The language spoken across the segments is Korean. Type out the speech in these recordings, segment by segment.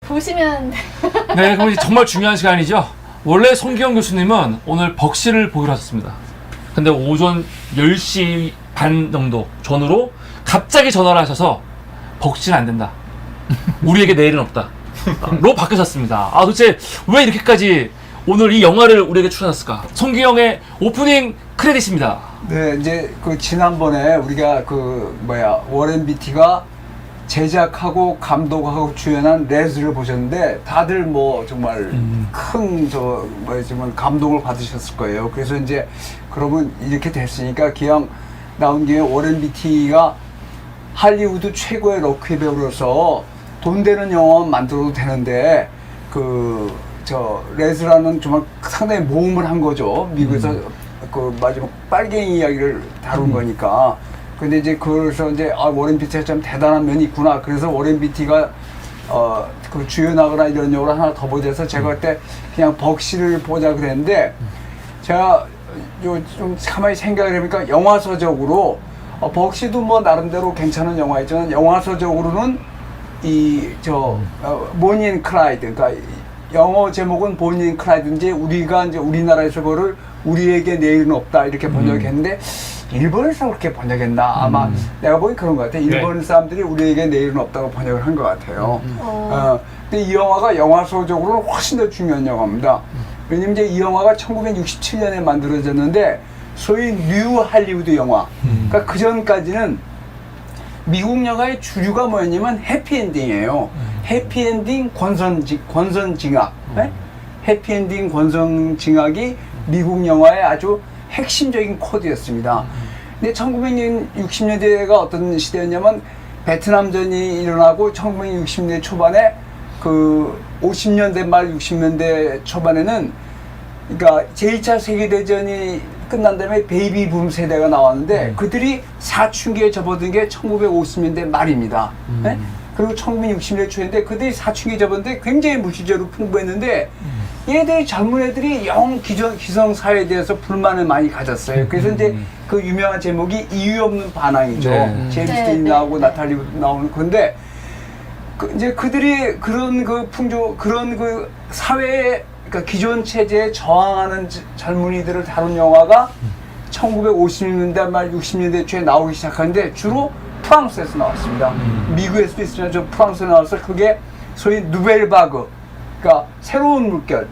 보시면 네, 그럼 이제 정말 중요한 시간이죠. 원래 송기영 교수님은 오늘 벅시를 보기로 하셨습니다. 근데 오전 10시 반 정도 전후로 갑자기 전화를 하셔서 벅시는 안 된다. 우리에게 내일은 없다. 로 바뀌셨습니다. 아, 도대체 왜 이렇게까지 오늘 이 영화를 우리에게 추천했을까? 송기영의 오프닝 크레딧입니다. 네, 이제 그 지난번에 우리가 워렌 비티가 제작하고 감독하고 주연한 레즈를 보셨는데 다들 뭐 정말 큰 감동을 받으셨을 거예요. 그래서 이제 그러면 이렇게 됐으니까 기왕 나온 김에 워렌 비티가 할리우드 최고의 럭키 배우로서 돈 되는 영화만 만들어도 되는데 레즈라는 정말 상당히 모험을 한 거죠. 미국에서 그 마지막 빨갱이 이야기를 다룬 거니까. 근데 이제 그래서 이제 워렌 비티가 참 대단한 면이 있구나. 그래서 워렌 비티가 그 주연하거나 이런 영화를 하나 더 보자 해서 제가 그때 그냥 벅시를 보자 그랬는데 제가 좀 가만히 생각을 해보니까 영화서적으로 벅시도 뭐 나름대로 괜찮은 영화였지만 영화서적으로는 보니 앤 클라이드, 그러니까 영어 제목은 보니 앤 클라이드인지 우리가 이제 우리나라에서 그거를 우리에게 내일은 없다 이렇게 번역했는데 일본에서 그렇게 번역했나? 아마 내가 보기 그런 것 같아. 일본 네. 사람들이 우리에게 내일은 없다고 번역을 한 것 같아요. 근데 이 영화가 영화서적으로는 훨씬 더 중요한 영화입니다. 왜냐면 이제 이 영화가 1967년에 만들어졌는데 소위 뉴 할리우드 영화. 그러니까 그 전까지는 미국 영화의 주류가 뭐였냐면 해피엔딩이에요. 해피엔딩 권선징악. 네? 해피엔딩 권선징악이 미국 영화의 아주 핵심적인 코드였습니다. 근데 1960년대가 어떤 시대였냐면 베트남전이 일어나고 1960년대 초반에 그 50년대 말 60년대 초반에는 그러니까 제2차 세계대전이 끝난 다음에 베이비 붐 세대가 나왔는데 그들이 사춘기에 접어든 게 1950년대 말입니다. 네? 그리고 1960년대 초인데 그들이 사춘기에 접었는데 굉장히 물질적으로 풍부했는데 얘들 젊은 애들이 기성사회에 대해서 불만을 많이 가졌어요. 그래서 이제 그 유명한 제목이 이유 없는 반항이죠. 네. 제임스 네, 딘 네, 나오고 네. 나탈리 나오는 건데 이제 그들이 그런 그런 그 사회에 그러니까 기존 체제에 저항하는 젊은이들을 다룬 영화가 1950년대 말 60년대 초에 나오기 시작하는데 주로 프랑스에서 나왔습니다. 미국에서도 있으면 저 프랑스에 나와서 그게 소위 누벨바그, 그러니까 새로운 물결,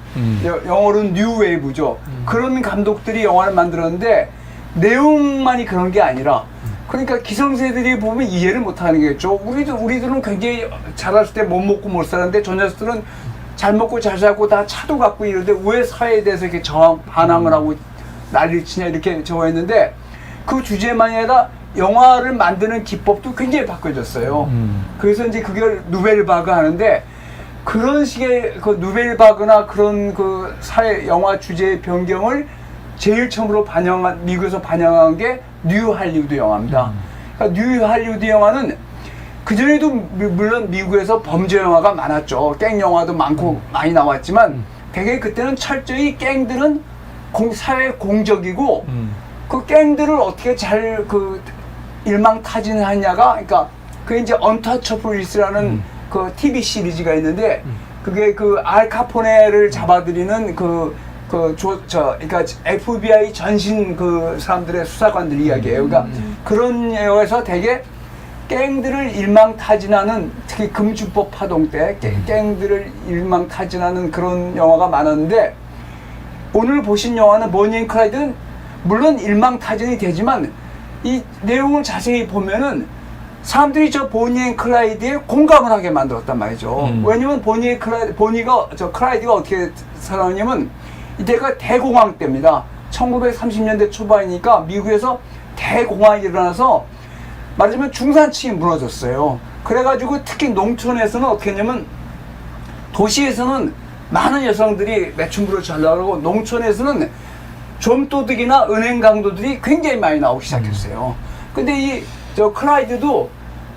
영어로는 뉴웨이브죠. 그런 감독들이 영화를 만들었는데 내용만이 그런 게 아니라 그러니까 기성세들이 보면 이해를 못하는 게죠. 우리들은 굉장히 자랐을 때 못 먹고 못 살았는데 저 녀석들은 잘 먹고 잘 살고 다 차도 갖고 이러는데 왜 사회에 대해서 이렇게 반항을 하고 난리를 치냐 이렇게 저거했는데 그 주제만이 아니라 영화를 만드는 기법도 굉장히 바뀌어졌어요. 그래서 이제 그걸 누벨바그 하는데 그런 식의 그 누벨바그나 그런 그 사회 영화 주제의 변경을 제일 처음으로 미국에서 반영한 게 뉴 할리우드 영화입니다. 그러니까 뉴 할리우드 영화는 그전에도 물론 미국에서 범죄 영화가 많았죠. 갱 영화도 많고 많이 나왔지만 되게 그때는 철저히 갱들은 사회 공적이고 그 갱들을 어떻게 잘 일망타진하냐가 그러니까 그게 이제 언터처블리스라는 그 TV 시리즈가 있는데 그게 그 알 카포네를 잡아들이는 그러니까 FBI 전신 그 사람들의 수사관들 이야기예요. 그러니까 그런 영화에서 되게 갱들을 일망타진하는 특히 금주법 파동 때 갱들을 일망타진하는 그런 영화가 많았는데 오늘 보신 영화는 보니 앤 클라이드는 물론 일망타진이 되지만 이 내용을 자세히 보면은 사람들이 저 보니 앤 클라이드에 공감을 하게 만들었단 말이죠. 왜냐면 클라이드가 어떻게 살았냐면 이때가 대공황 때입니다. 1930년대 초반이니까 미국에서 대공황이 일어나서 말하자면 중산층이 무너졌어요. 그래가지고 특히 농촌에서는 어떻게 했냐면 도시에서는 많은 여성들이 매춘부를 잘 나가고 농촌에서는 좀도둑이나 은행 강도들이 굉장히 많이 나오기 시작했어요. 근데 클라이드도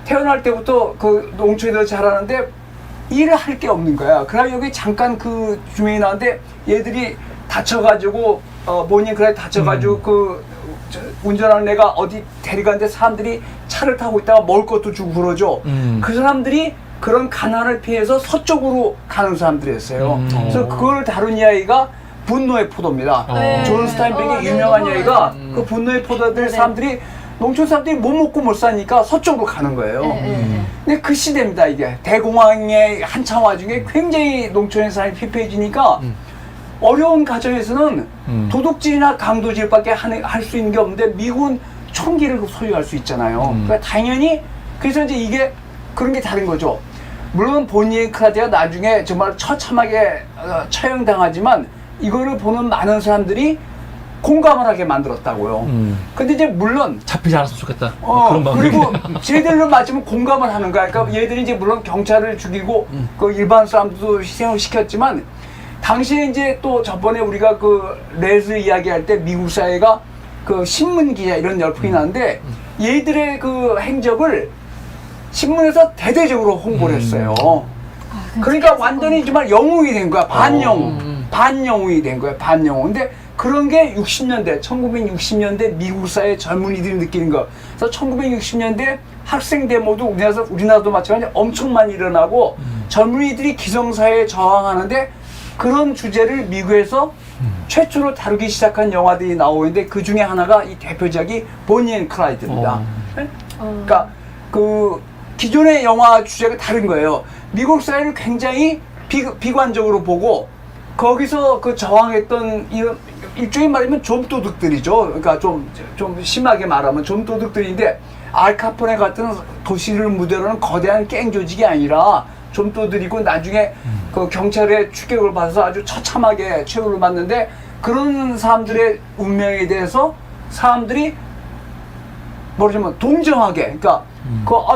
태어날 때부터 그 농촌에서 자라는데 일을 할 게 없는 거야. 그래 여기 잠깐 그 주민이 나왔는데 얘들이 다쳐가지고 보니 클라이드 다쳐가지고 운전하는 애가 어디 데려가는데 사람들이 차를 타고 있다가 먹을 것도 주고 그러죠. 그 사람들이 그런 가난을 피해서 서쪽으로 가는 사람들이었어요. 그래서 어. 그걸 다룬 이야기가 분노의 포도입니다. 네. 존 스타인백의 네, 유명한 너무 이야기가 그 분노의 포도들 네. 사람들이 농촌 사람들이 못 먹고 못 사니까 서쪽으로 가는 거예요. 근데 그 시대입니다. 이게 대공황의 한참 와중에 굉장히 농촌의 삶이 피폐해지니까 어려운 가정에서는 도둑질이나 강도질밖에 할 수 있는 게 없는데 미국은 총기를 소유할 수 있잖아요. 그러니까 당연히 그래서 이제 이게 그런 게 다른 거죠. 물론 보니 크라드가 나중에 정말 처참하게 처형당하지만 이거를 보는 많은 사람들이 공감을 하게 만들었다고요. 근데 이제 물론 잡히지 않았으면 좋겠다. 그런 마음이. 그리고 쟤들로 맞으면 공감을 하는 거야. 그러니까 얘들이 이제 물론 경찰을 죽이고 그 일반 사람들도 희생을 시켰지만 당시에 이제 또 저번에 우리가 그 레즈 이야기할 때 미국 사회가 그 신문 기자 이런 열풍이 나는데 얘들의 그 행적을 신문에서 대대적으로 홍보를 했어요. 그러니까 완전히 정말 영웅이 된 거야. 반영웅이 된 거야. 반영웅. 근데 그런 게 60년대, 1960년대 미국 사회 젊은이들이 느끼는 거. 그래서 1960년대 학생 데모도 우리나라도 마찬가지로 엄청 많이 일어나고 젊은이들이 기성사회에 저항하는데 그런 주제를 미국에서 최초로 다루기 시작한 영화들이 나오는데 그 중에 하나가 이 대표작이 보니 앤 클라이드입니다. 그러니까 그 기존의 영화 주제가 다른 거예요. 미국 사회를 굉장히 비관적으로 보고 거기서 그 저항했던 일종의 말이면 좀도둑들이죠. 그러니까 좀 심하게 말하면 좀도둑들인데 알카포네 같은 도시를 무대로 하는 거대한 갱 조직이 아니라 좀도둑이고 나중에 그 경찰의 추격을 받아서 아주 처참하게 최후를 받는데 그런 사람들의 운명에 대해서 사람들이 뭐라면 동정하게 그러니까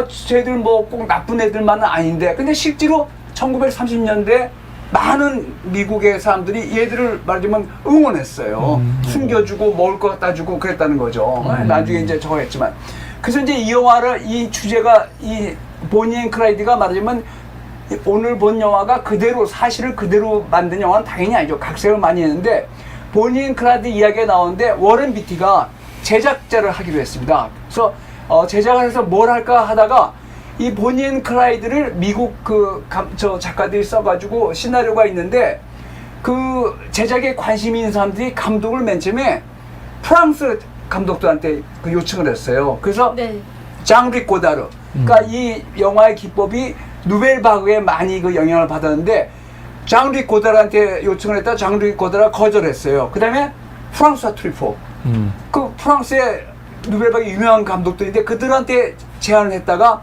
쟤들 뭐 꼭 나쁜 애들만은 아닌데 근데 실제로 1930년대 많은 미국의 사람들이 얘들을 말하자면 응원했어요. 숨겨주고 먹을 거 갖다 주고 그랬다는 거죠. 나중에 이제 저거 했지만. 그래서 이제 이 영화를, 이 주제가, 이 보니 앤 클라이드가 말하자면 오늘 본 영화가 그대로, 사실을 그대로 만든 영화는 당연히 아니죠. 각색을 많이 했는데 보니 앤 클라이드 이야기가 나오는데 워렌 비티가 제작자를 하기로 했습니다. 그래서 제작을 해서 뭘 할까 하다가 이 보니 앤 클라이드를 미국 저 작가들이 써가지고 시나리오가 있는데 그 제작에 관심이 있는 사람들이 감독을 맨 처음에 프랑스 감독들한테 그 요청을 했어요. 그래서 네. 장르 고다르. 그러니까 이 영화의 기법이 누벨바그에 많이 그 영향을 받았는데 장르 고다르한테 요청을 했다 장르 고다르가 거절했어요. 그 다음에 프랑스와 트리포. 그 프랑스의 누벨바그 유명한 감독들인데 그들한테 제안을 했다가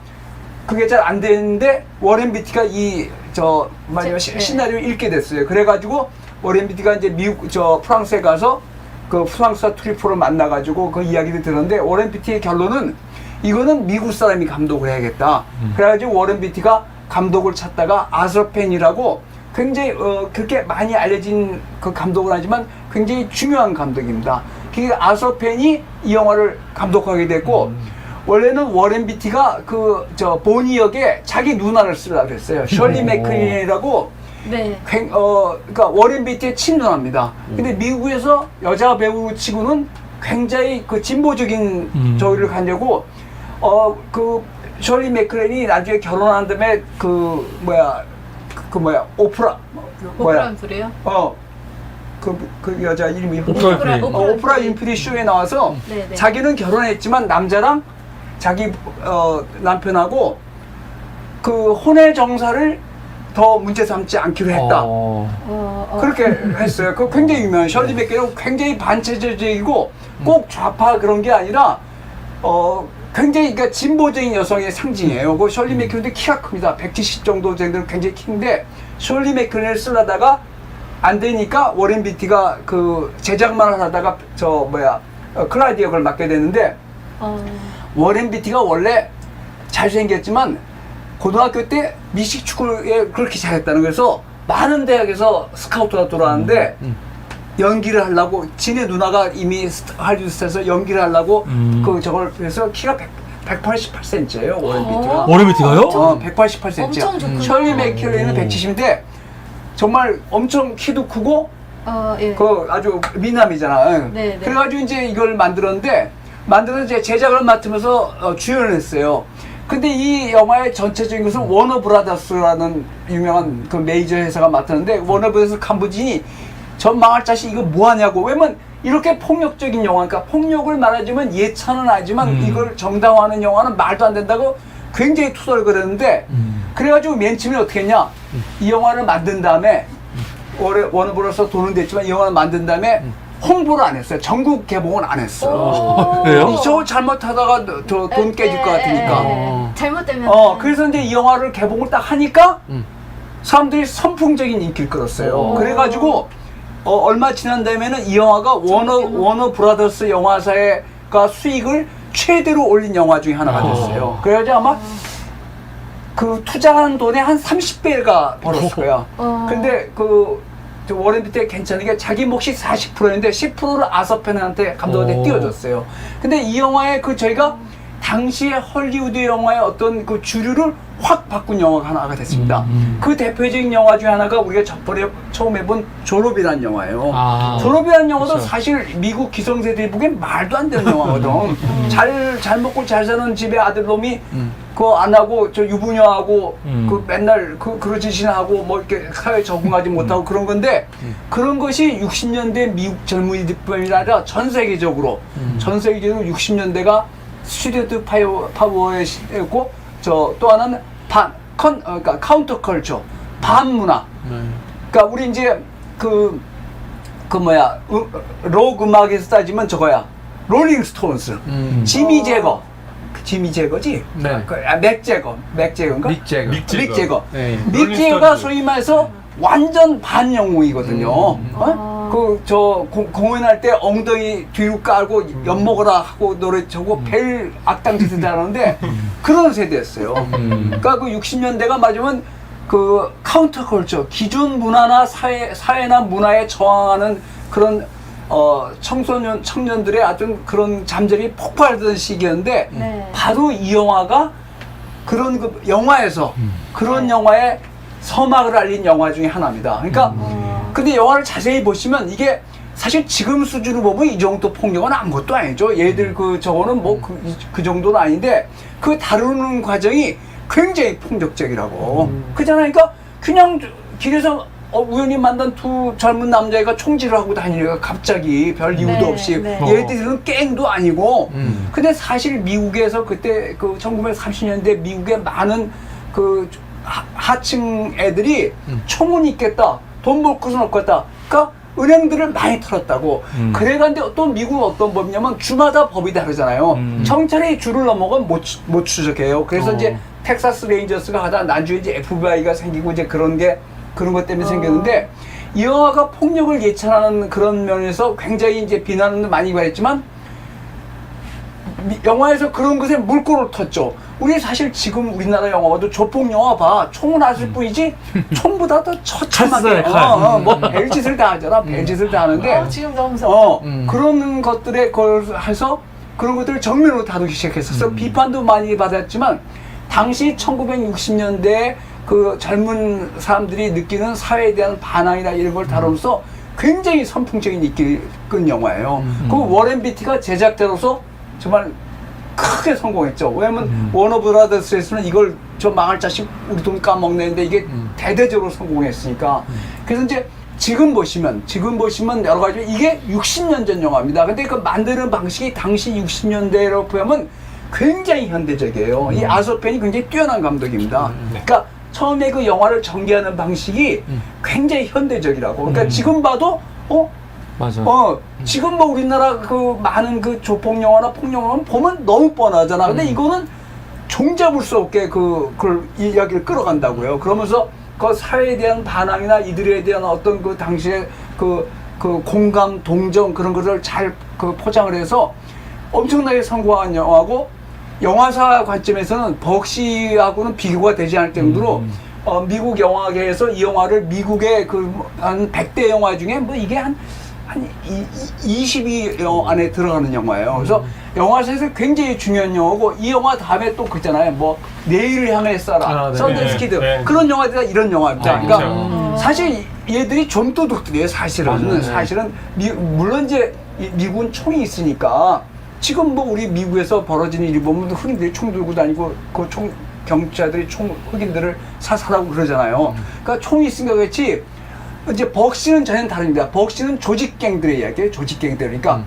그게 잘 안 되는데 워렌 비티가 시나리오 읽게 됐어요. 그래가지고 워렌 비티가 이제 프랑스에 가서 그 프랑스와 트리포를 만나가지고 그 이야기를 들었는데 워렌 비티의 결론은 이거는 미국 사람이 감독을 해야겠다. 그래가지고 워렌 비티가 감독을 찾다가 아서 펜이라고 굉장히 그렇게 많이 알려진 그 감독은 하지만 굉장히 중요한 감독입니다. 그 아서 펜이 이 영화를 감독하게 됐고 원래는 워렌 비티가 보니 역에 자기 누나를 쓰려고 그랬어요. 셜리 맥클린이라고 네. 그러니까 워렌 비티의 친누나입니다. 근데 미국에서 여자 배우 치고는 굉장히 그 진보적인 저기를 가려고 그 셜리 맥클린이 나중에 결혼한 다음에 오프라 윈프리요? 그 여자 이름이 오프라 윈프리 쇼에 나와서 네네. 자기는 결혼했지만 남자랑 자기 남편하고 그 혼외 정사를 더 문제 삼지 않기로 했다. 그렇게 했어요. 그 굉장히 유명한 셜리 맥클린은 굉장히 반체제적이고 꼭 좌파 그런 게 아니라 굉장히 그러니까 진보적인 여성의 상징이에요. 그 셜리 맥클린도 키가 큽니다. 170 정도 되는 굉장히 큰데 셜리 맥클린을 쓰려다가 안 되니까 워렌 비티가 그 제작만 하다가 클라이드 역을 맡게 되는데 워렌 비티가 원래 잘생겼지만 고등학교 때 미식 축구에 그렇게 잘했다는 거에서 많은 대학에서 스카우트가 들어왔는데 연기를 하려고 지네 누나가 이미 할리우드 스타에서 연기를 하려고 저걸 해서 키가 188cm예요 워렌 비티가. 워렌 비티가요? 188cm. 엄청 좋구나. 셜리 맥클린은 170인데 정말 엄청 키도 크고 예. 그 아주 미남이잖아. 네. 그래가지고 이제 이걸 만들었는데 이제 제작을 맡으면서 주연을 했어요. 근데 이 영화의 전체적인 것은 워너 브라더스라는 유명한 그 메이저 회사가 맡았는데 워너 브라더스 간부진이 전 망할 자식 이거 뭐 하냐고. 왜냐면 이렇게 폭력적인 영화, 그러니까 폭력을 말하자면 예찬은 하지만 이걸 정당화하는 영화는 말도 안 된다고 굉장히 투덜거렸는데 그래가지고 맨 처음에 어떻게 했냐. 이 영화를 만든 다음에 워너브라더스 돈은 됐지만 이 영화를 만든 다음에 홍보를 안 했어요. 전국 개봉은 안 했어. 그래요? 저 잘못하다가 저 돈 깨질 것 같으니까. 잘못되면. 그래서 이제 이 영화를 개봉을 딱 하니까 사람들이 선풍적인 인기를 끌었어요. 그래가지고 얼마 지난 다음에는 이 영화가 워너 브라더스 영화사가 수익을 최대로 올린 영화 중에 하나가 됐어요. 그래가지고 아마 그 투자한 돈의 한 30배가 벌었을 거야. 근데 저 워렌 비트가 괜찮은 게 자기 몫이 40%인데 10%를 아서펜한테 감독한테 띄워줬어요. 근데 이 영화에 저희가 당시에 헐리우드 영화의 어떤 그 주류를 확 바꾼 영화가 하나가 됐습니다. 그 대표적인 영화 중에 하나가 우리가 저번에 처음 해본 졸업이라는 영화예요. 졸업이라는 영화도 그렇죠. 사실 미국 기성세대들이 보기엔 말도 안 되는 영화거든. 잘 먹고 잘 사는 집에 아들놈이 그거 안 하고 저 유부녀하고 그 맨날 그런 짓이나 하고 뭐 이렇게 사회에 적응하지 못하고 그런 건데 그런 것이 60년대 미국 젊은이들뿐만 아니라 전 세계적으로 60년대가 스튜디오 파워의 시대였고 또 하나는 그러니까 카운터 컬처 반문화. 그러니까 우리 이제 록 음악에서 따지면 저거야. 롤링 스톤스, 지미 제거지? 네. 맥제거인가? 믹 제거. 네. 믹 제거가 소위 말해서 완전 반영웅이거든요. 공연할 때 엉덩이 뒤로 깔고 엿먹어라 하고 노래 저거 벨 악당 짓을 하는데 그런 세대였어요. 그러니까 그 60년대가 맞으면 그 카운터 컬처, 기존 문화나 사회나 문화에 저항하는 그런 청년들의 어떤 그런 잠재력이 폭발하던 시기였는데 네. 바로 이 영화가 그런 그 영화에서 그런 영화의 서막을 알린 영화 중에 하나입니다. 그러니까 근데 영화를 자세히 보시면 이게 사실 지금 수준으로 보면 이 정도 폭력은 아무것도 아니죠. 얘들 저거는 뭐 그 정도는 아닌데 그 다루는 과정이 굉장히 폭력적이라고. 그잖아요. 그러니까 그냥 길에서 우연히 만난 두 젊은 남자애가 총질을 하고 다니니까 갑자기 별 이유도 없이 얘들은 갱도 아니고 근데 사실 미국에서 그때 1930년대 미국의 많은 하층 애들이 총은 있겠다. 돈 벌 것은 없겠다. 그러니까 은행들을 많이 털었다고. 그래가는데 또 미국은 어떤 법이냐면 주마다 법이 다르잖아요. 경찰이 주를 넘어가면 못 추적해요. 그래서 이제 텍사스 레인저스가 하다 나중에 이제 FBI가 생기고 이제 그런 것 때문에 생겼는데 이 영화가 폭력을 예찬하는 그런 면에서 굉장히 이제 비난을 많이 받았지만 영화에서 그런 것에 물꼬를 텄죠. 우리 사실 지금 우리나라 영화 봐도 조폭 영화 봐. 총은 아실 뿐이지 총보다 더 처참하게 뭐 별짓을 다 하잖아. 별짓을 다 하는데 지금 너무 무서워. 그런 것들에 해서 그런 것들을 정면으로 다루기 시작했었어. 비판도 많이 받았지만 당시 1960년대 그 젊은 사람들이 느끼는 사회에 대한 반항이나 이런 걸 다루면서 굉장히 선풍적인 인기를 끈 영화예요. 그 워렌 비티가 제작자로서 정말 크게 성공했죠. 왜냐면 워너브라더스에서는 이걸 저 망할 자식 우리 돈 까먹는데 이게 대대적으로 성공했으니까. 그래서 이제 지금 보시면 여러 가지 이게 60년 전 영화입니다. 근데 그 만드는 방식이 당시 60년대로 보면 굉장히 현대적이에요. 이 아소펜이 굉장히 뛰어난 감독입니다. 그러니까 처음에 그 영화를 전개하는 방식이 굉장히 현대적이라고. 그러니까 지금 봐도 맞아. 지금 뭐 우리나라 그 많은 그 조폭 영화나 폭력 영화는 보면 너무 뻔하잖아. 근데 이거는 종잡을 수 없게 그걸 이야기를 끌어간다고요. 그러면서 그 사회에 대한 반항이나 이들에 대한 어떤 그 당시에 그 공감, 동정 그런 것을 잘 포장을 해서 엄청나게 성공한 영화고 영화사 관점에서는 벅시하고는 비교가 되지 않을 정도로 미국 영화계에서 이 영화를 미국의 한 100대 영화 중에 뭐 이게 한 20위 안에 들어가는 영화예요. 그래서 영화사에서 굉장히 중요한 영화고 이 영화 다음에 또 그잖아요. 뭐 내일을 향해 쏴라, 썬댄스 키드 그런 영화들이 이런 영화입니다. 그러니까 사실 얘들이 좀 도둑들이에요. 사실은 물론 이제 미국은 총이 있으니까 지금 뭐 우리 미국에서 벌어지는 일이 보면 흑인들이 총 들고 다니고 그 경찰들이 흑인들을 사살하고 그러잖아요. 그러니까 총이 있으니까 그렇지. 이제 벅시는 전혀 다릅니다. 벅시는 조직갱들의 이야기예요. 조직갱들. 그러니까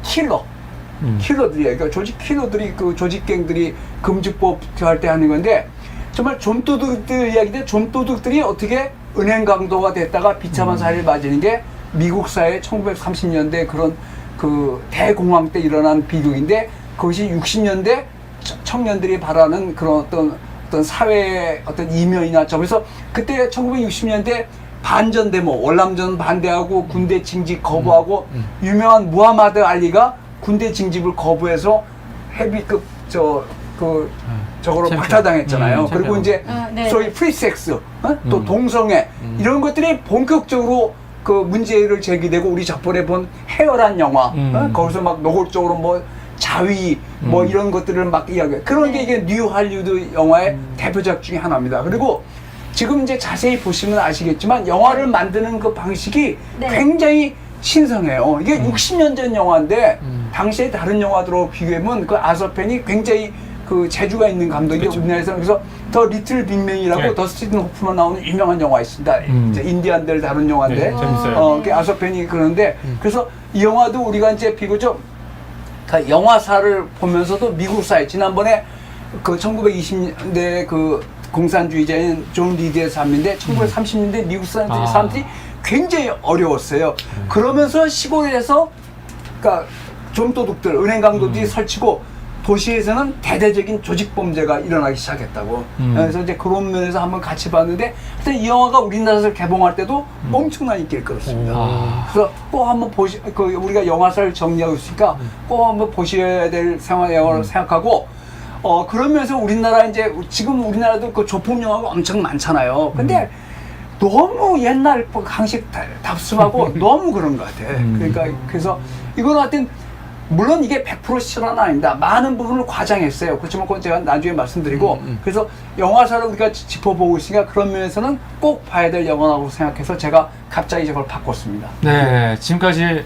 킬러들이에요. 그러니까 조직갱들이 금지법 할 때 하는 건데 정말 좀도둑들 이야기인데 좀도둑들이 어떻게 은행 강도가 됐다가 비참한 사회를 맞이는 게 미국 사회 1930년대 그런 그 대공황 때 일어난 비극인데 그것이 60년대 청년들이 바라는 그런 어떤 사회의 어떤 이면이나 점에서 그때 1960년대 반전 데모, 월남전 반대하고 군대 징집 거부하고 유명한 무하마드 알리가 군대 징집을 거부해서 헤비급 저거로 박탈당했잖아요. 그리고 이제 네. 소위 프리섹스, 또 동성애 이런 것들이 본격적으로 그 문제를 제기되고 우리 저번에 본 헤어란 영화, 거기서 막 노골적으로 뭐 자위 뭐 이런 것들을 막 이야기. 그런 게 이게 뉴 할리우드 영화의 대표작 중에 하나입니다. 그리고 지금 이제 자세히 보시면 아시겠지만 영화를 만드는 그 방식이 네. 굉장히 신성해요. 이게 60년 전 영화인데 당시에 다른 영화들하고 비교하면 그 아서펜이 굉장히 그 재주가 있는 감독이 그렇죠. 우리나라에서는 그래서 더 리틀 빅맨이라고 네. 더스틴 호프만 나오는 유명한 영화 있습니다. 이제 인디안들 다룬 영화인데 네, 재밌어요. 그 아서펜이 그러는데 그래서 이 영화도 우리가 이제 비교적 그 영화사를 보면서도 미국 사회 지난번에 그 1920년대 그 공산주의자인 존 리드의 삶인데 1930년대 미국 사람들이 굉장히 어려웠어요. 그러면서 시골에서 그러니까 좀도둑들, 은행 강도들이 설치고 도시에서는 대대적인 조직 범죄가 일어나기 시작했다고. 그래서 이제 그런 면에서 한번 같이 봤는데, 하여튼 이 영화가 우리나라에서 개봉할 때도 엄청난 인기를 끌었습니다. 그래서 꼭 한번 우리가 영화사를 정리하고 있으니까 꼭 한번 보셔야 될 영화라고 생각하고, 그러면서 우리나라 이제 지금 우리나라도 그 조폭 영화가 엄청 많잖아요. 근데 너무 옛날 강식 답습하고 너무 그런 것 같아. 그러니까 그래서 이거는 하여튼 물론 이게 100% 실화는 아닙니다. 많은 부분을 과장했어요. 그렇지만 그건 제가 나중에 말씀드리고 그래서 영화사를 우리가 짚어보고 있으니까 그런 면에서는 꼭 봐야 될 영화라고 생각해서 제가 갑자기 저걸 바꿨습니다. 네, 지금까지